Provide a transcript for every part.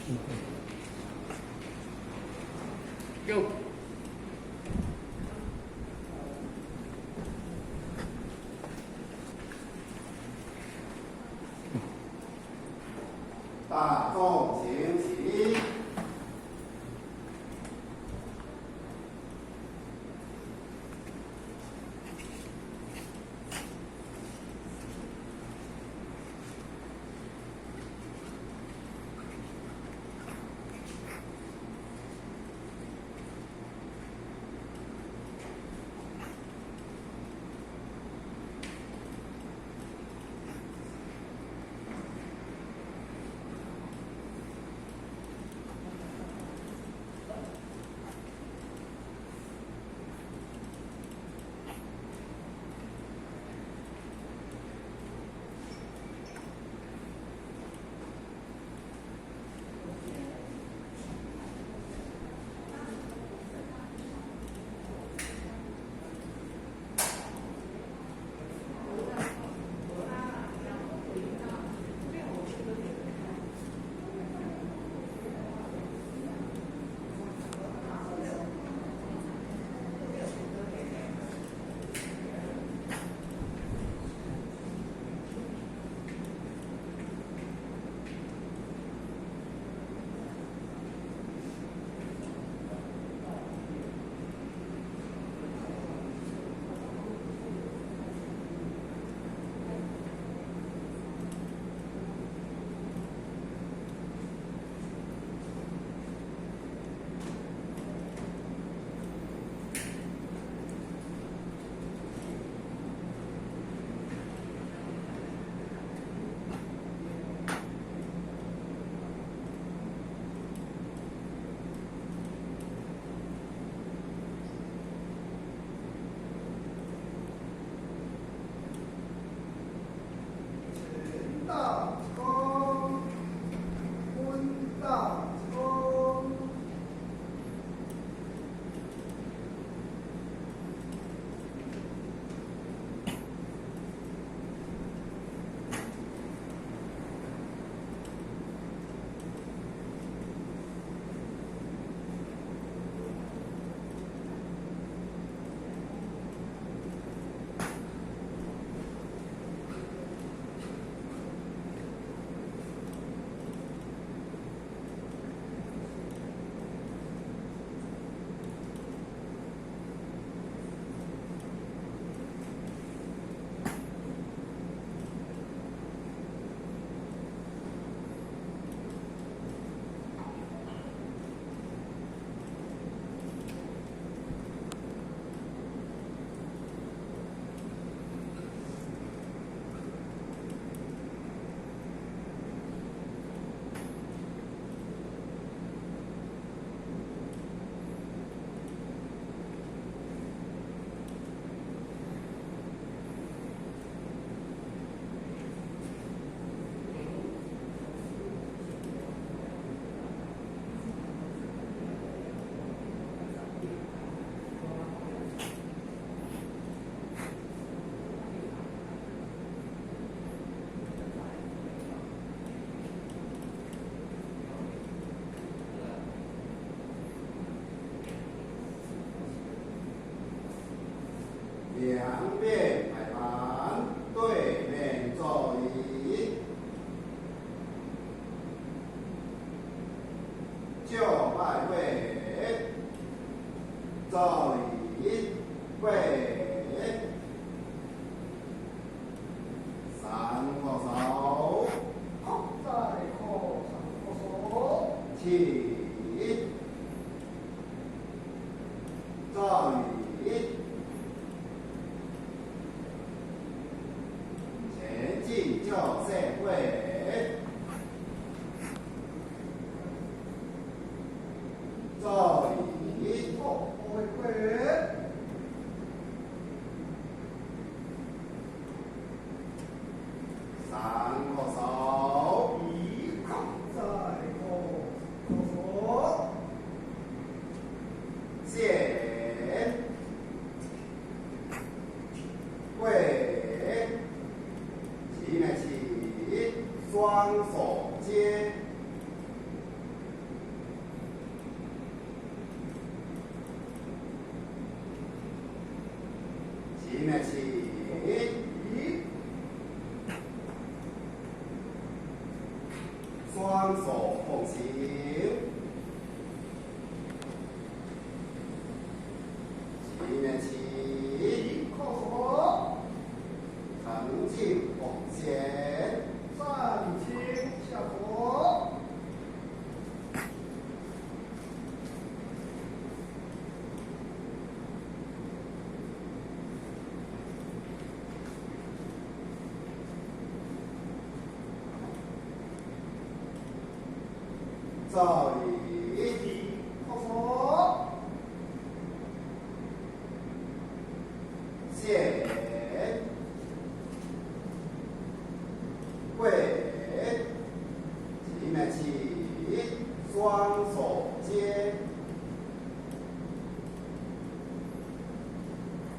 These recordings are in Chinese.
Go。大众请起。两边排盘，对面座椅，就拜位，座椅位，三握手，再后三握手，起，座椅。前进就社会，座椅后会，三握手，一再后手，前跪，起来起，双手接，双手奉行，起面起，靠手，成进奉先，上轻下佛，照礼，靠手，谢，跪，起面起，双手接，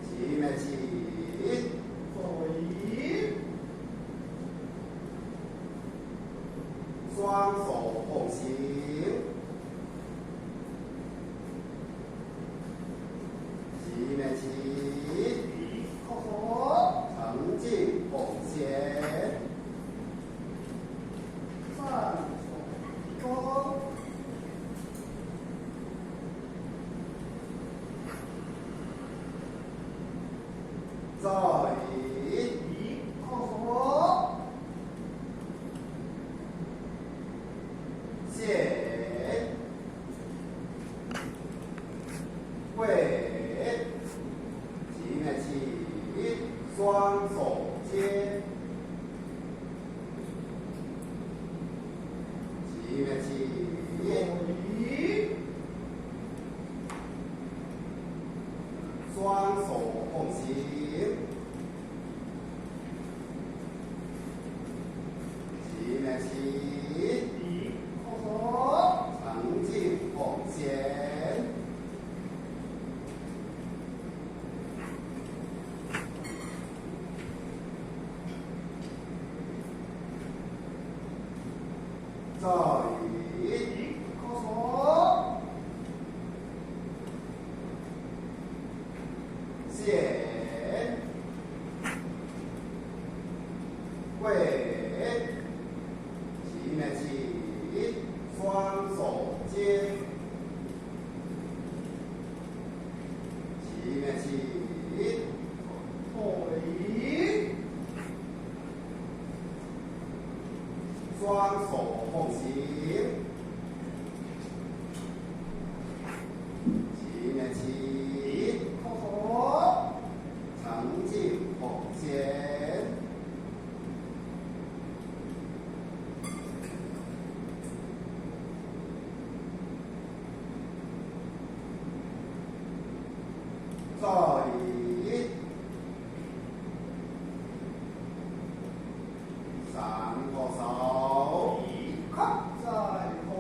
起面起，左移，双手奉行，起面起，靠手，成进奉先，上手中，照礼，靠手，谢，跪，起面起，双手接，起面起，左移，双手奉行，起面起，靠手，成进奉先，照礼，靠手，谢，跪，起面起，双手接，起面起，左移，双手奉行，起面起，靠手，成进奉先，照礼，三叩首，看在后，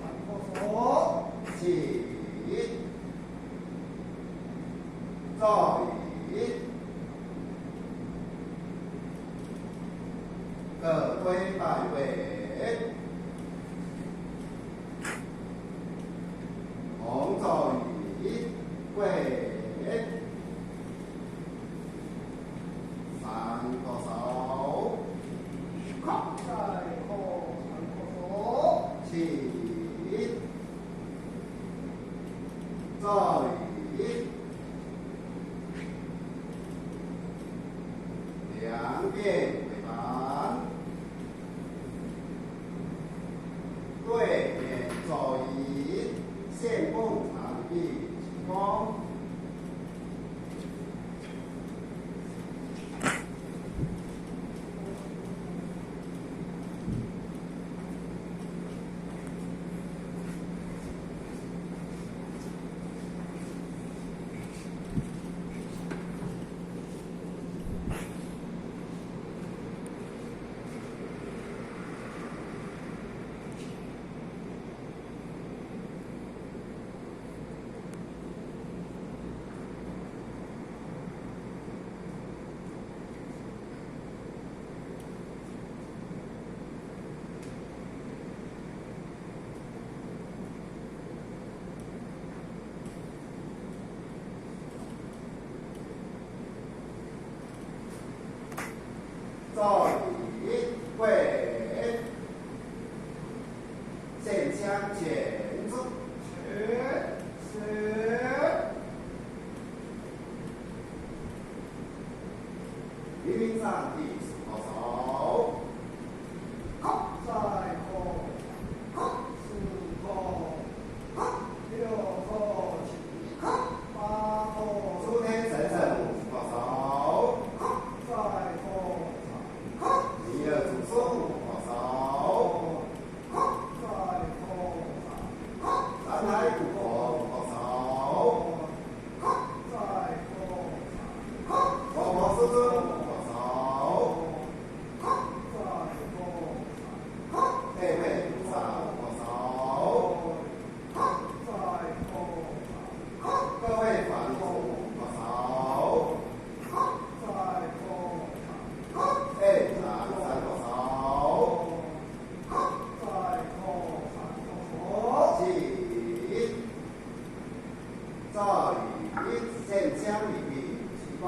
看靠手，起，照礼，各归拜位，红照礼，跪，三叩首，看在后，看靠手，起，照礼，两遍跪盘，对面走仪，献供场地起功。线香前走，黎明上第四号手，好，再后，好，四后，好，六后起，好，八后，诸天神圣五号手，好，再后，好，弥勒祖孙五号手，好，再后，好，南海古佛五号手，好，再后，好，佛陀师尊五号手，好，再后，好，佩佩菩萨五号手，好，再后，好，各位法力众五号手，好，再后，好，哎，南三号手，好，再后，好，起，赵宇线香礼毕，起功。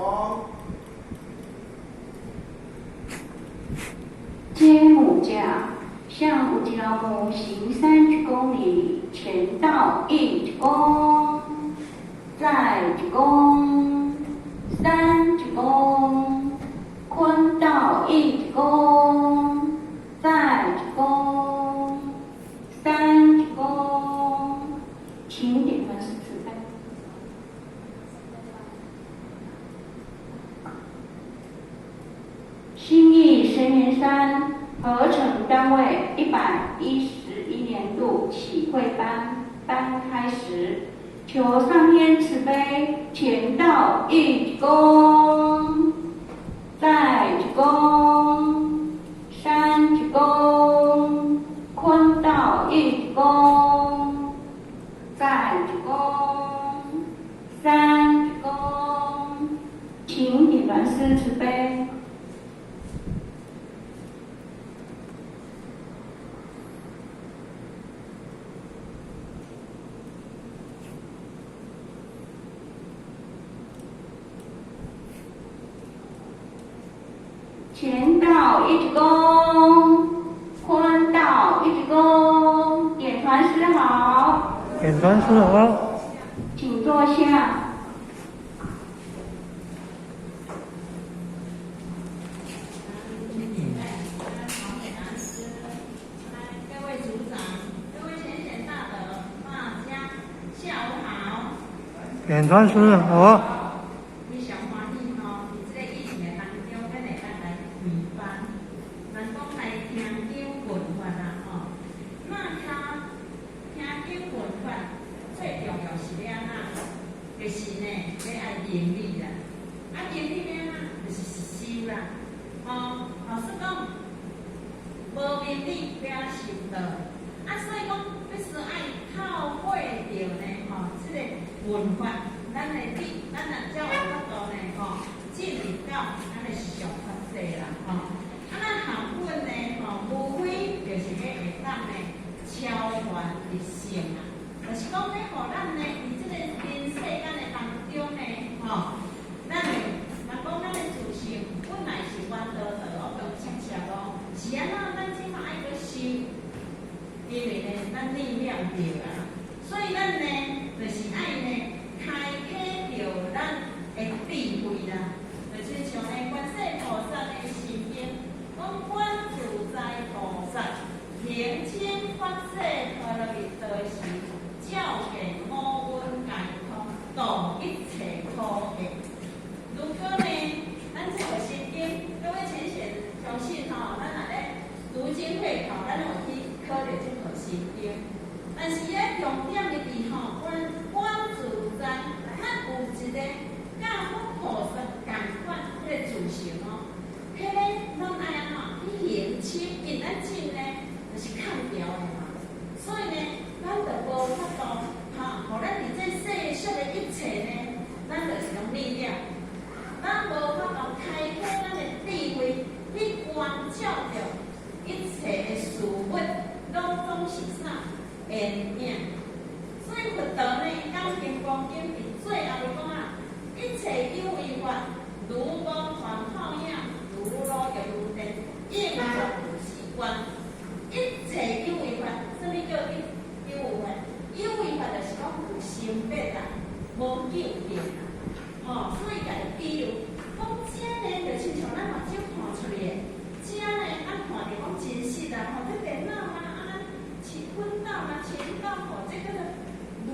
接母驾，向五级老母行3鞠躬礼，前到1鞠躬，再鞠躬，3鞠躬，坤到1鞠躬，再鞠躬，3鞠躬，请点团师慈悲。新义神元山合成单位111年度启会班开始，求上天慈悲，前到1鞠躬，再鞠躬，3鞠躬，坤到1鞠躬，再鞠躬，3鞠躬，请点团师慈悲。前到1鞠躬，坤到1鞠躬，点团师好，点团师好，请坐下。各位组长、各位浅显大德，大家下午好。点团师好，非常欢喜吼，伫这个疫情的当中，咱会当来开班，人讲来听经闻法啦吼。那听经闻法最重要是了哪？就是呢，要爱言语啦。啊，言语了哪？就是修啦。老师讲，无言语不要修道。啊，所以讲，必须爱透过着呢，这个文法，咱的理，咱的教育法度呢，进入到咱的实相法则啦，啊，咱学问呢，无非就是要会当呢超凡一生啊，就是讲要互咱呢，伫这个人世间的当中呢，咱的，若讲咱的自性本来是弯道道，我讲恰恰咯，是安怎咱即马爱去修？因为呢，咱力量着啊，所以咱呢，就是爱呢，开启着咱的智慧啦。就是像呢，观世菩萨的心经，讲观自在菩萨平清法世快乐的道时，照见五蕴皆空，度一切苦厄。如果呢，咱这个心经，各位浅显相信咱若咧读经会考，咱有去考着这套心经。但是咧，重点的伫观自在，咱有一个甲佛菩萨同款迄个自性迄个咱爱安怎去认清？因咱真呢，就是抗调的嘛。所以呢，咱就无法度互咱伫这世俗的一切呢，咱就是用力量。咱无法度开启咱的智慧，去观照着一切的事物，拢总是啥缘影。所以佛道呢，讲经讲经伫最后就讲一切有为法，如无传泡影，如露亦如电，应作如是观。一切有为法，什么叫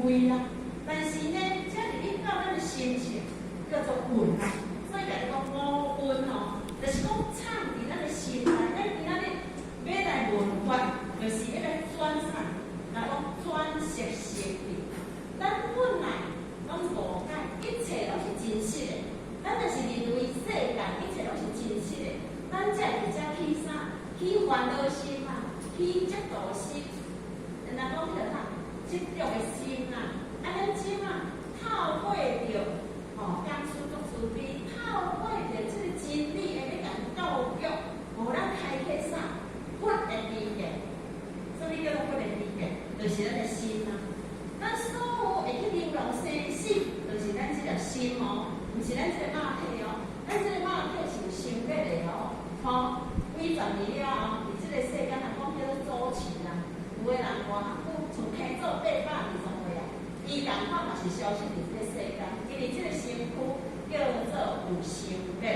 贵啦。但是呢，这是引导咱的心情叫做运啦。所以家己讲五运哦，就是讲藏伫咱的心内，咱今仔日要来文化，就是要来转啥，来讲转识实力。咱本来拢无解，一切拢是真实的。咱就是认为世间一切拢是真实的，咱才会遮起啥？起烦恼心啊，起嫉妒心。人讲迄个啥？执着的心啊，咱即啊透过着讲出作慈悲，透过着即个真理的要甲教育，互咱开启啥？佛的理解。所以叫做佛的理解，就是咱的心啊。咱所有会去流浪生死，就是咱即个心哦，毋是咱即个肉体哦。咱即个肉体是有生命的哦，几十年了后，伫即个世间人讲叫做周期啦。有的人偌久从天做820岁啊，伊共款嘛是消失伫即个世间，因为即个身躯叫做有生命。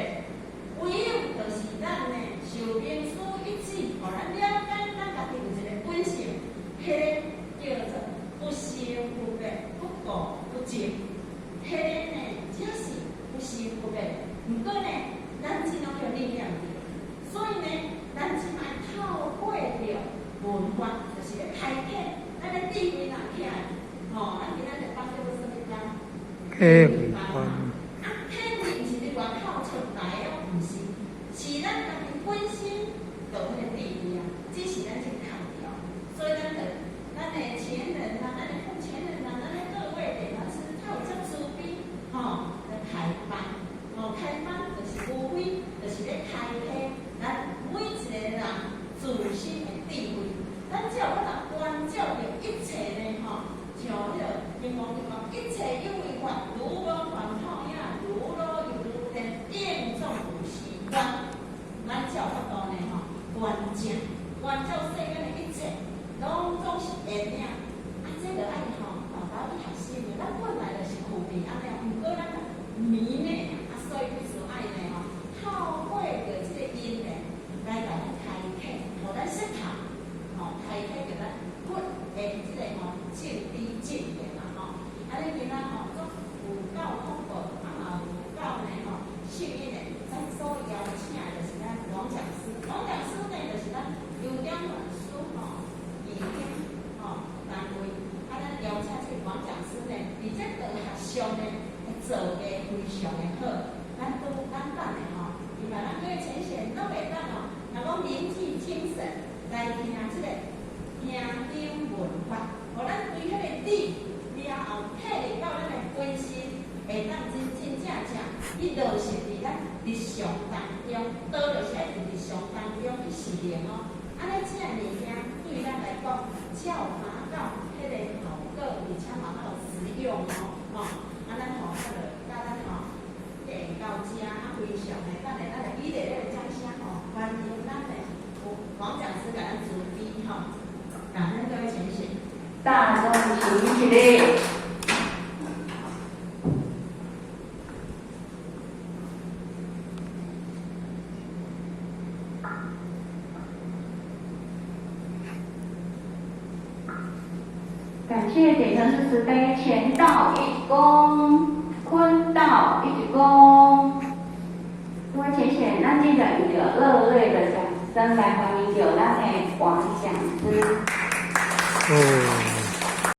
唯有就是咱呢受名师一指，互咱了解咱家己有一个本性，迄个叫做不生不灭，不垢不净。迄个呢才是不生不灭。毋过呢，咱只能叫力量着。所以呢，咱只爱透过着文化，就是要开启咱的智慧人起来。咱今仔日放叫做什么班？开班。体慧毋是伫外口出来哦，毋是，是咱家己本身就迄个智慧啊，只是咱去看着。所以咱的前人啊，咱的父前人啊，咱的各位的老师，他有这慈悲，来开班，开班就是无非就是咧开启咱每一个人自身的智慧。咱只要关照着一切呢，像迄个经讲一切有为法，如我还讨呀，如我有如人，应众有时光。咱只要法度呢，关照世间的一切，拢总是缘命。这个爱大家去学习的，咱本来就是苦命安尼，毋过咱迷呢，所以就是爱呢，透过着这个因呢，来甲咱开启，互咱识透，开启着咱佛的这个正理正言啦，安尼今仔做有够丰富，嘛有够呢幸运的，咱所邀请的就是咱王讲师，王讲师呢就是咱有两本书已经单位，咱邀请这王讲师呢，伫这个学上呢，做的非常的好，咱等的伊把咱各位前贤都袂当若讲凝聚精神来听这个听经文法，互咱对迄个理了后，体会到咱的本心，会当真去落实伫咱日常当中，倒就是爱伫日常当中去实行哦。安尼这样物件对咱来讲，才有达到迄个效果，而且嘛有实用哦。咱甲咱电到遮，非常的，咱来以热烈的掌声欢迎咱的王讲师甲咱主逼感恩各位前贤，大众请起立。感谢点灯是慈悲，前道一躬，坤道一躬。各位前贤，咱记得一个热烈的掌声来欢迎有咱的王讲师。